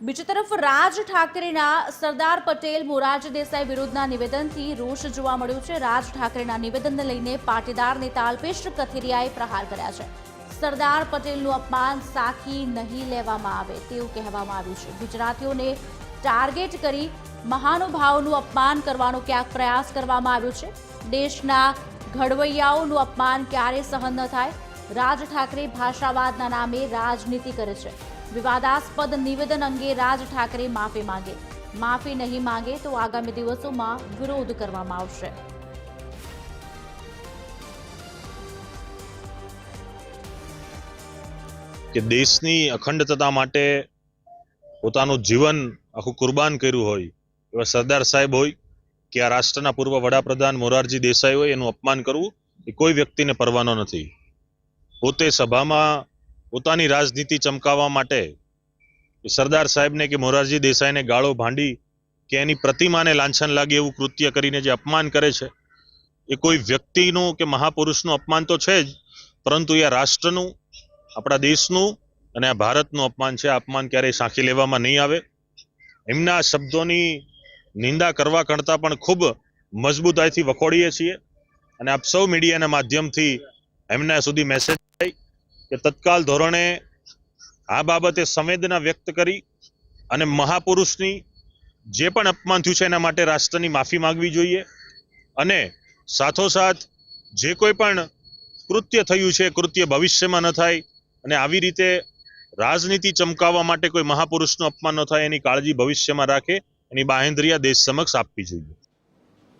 બીજી તરફ રાજ ઠાકરેના સરદાર પટેલ મોરારજી દેસાઈ વિરુદ્ધના નિવેદનથી રોષ જોવા મળ્યો છે। રાજ ઠાકરેના નિવેદનને લઈને પાટીદાર નેતા અલ્પેશ કથિરિયાએ પ્રહાર કર્યા છે। સરદાર પટેલનું અપમાન સાખી નહીં લેવામાં આવે તેવું કહેવામાં આવ્યું છે। ગુજરાતીઓને ટાર્ગેટ કરી મહાનુભાવોનું અપમાન કરવાનો ક્યાંક પ્રયાસ કરવામાં આવ્યો છે। દેશના ઘડવૈયાઓનું અપમાન ક્યારે સહન ન થાય। રાજ ઠાકરે ભાષાવાદના નામે રાજનીતિ કરે છે। વિવાદાસ્પદ નિવેદન અંગે રાજ ઠાકરે માફી માંગે, માફી નહીં માંગે તો આગામી દિવસોમાં વિરોધ કરવામાં આવશે। કે દેશની અખંડતા માટે પોતાનું જીવન આખું કુરબાન કર્યું હોય એવા સરદાર સાહેબ હોય કે આ રાષ્ટ્રના પૂર્વ વડાપ્રધાન મોરારજી દેસાઈ હોય એનું અપમાન કરવું એ કોઈ વ્યક્તિને પરવાનો નથી। પોતે સભામાં પોતાની રાજનીતિ ચમકાવવા માટે સરદાર સાહેબને કે મોરારજી દેસાઈને ગાળો ભાંડી કે એની પ્રતિમાને લાંછન લાગે એવું કૃત્ય કરીને જે અપમાન કરે છે એ કોઈ વ્યક્તિનું કે મહાપુરુષનું અપમાન તો છે જ, પરંતુ એ રાષ્ટ્રનું, આપણા દેશનું અને આ ભારતનું અપમાન છે। આ અપમાન ક્યારેય સાંખી લેવામાં નહીં આવે। એમના શબ્દોની નિંદા કરવા કરતાં પણ ખૂબ મજબૂતાઈથી વખોડીએ છીએ અને આપ સૌ મીડિયાના માધ્યમથી એમના સુધી મેસેજ થાય કે તત્કાલ ધોરણે આ બાબતે સંવેદના વ્યક્ત કરી અને મહાપુરુષની જે પણ અપમાન થયું છે એના માટે રાષ્ટ્રની માફી માંગવી જોઈએ અને સાથોસાથ જે કોઈ પણ કૃત્ય થયું છે કૃત્ય ભવિષ્યમાં ન થાય અને આવી રીતે રાજનીતિ ચમકાવવા માટે કોઈ મહાપુરુષનું અપમાન ન થાય એની કાળજી ભવિષ્યમાં રાખે, એની બાંહેધરી દેશ સમક્ષ આપવી જોઈએ।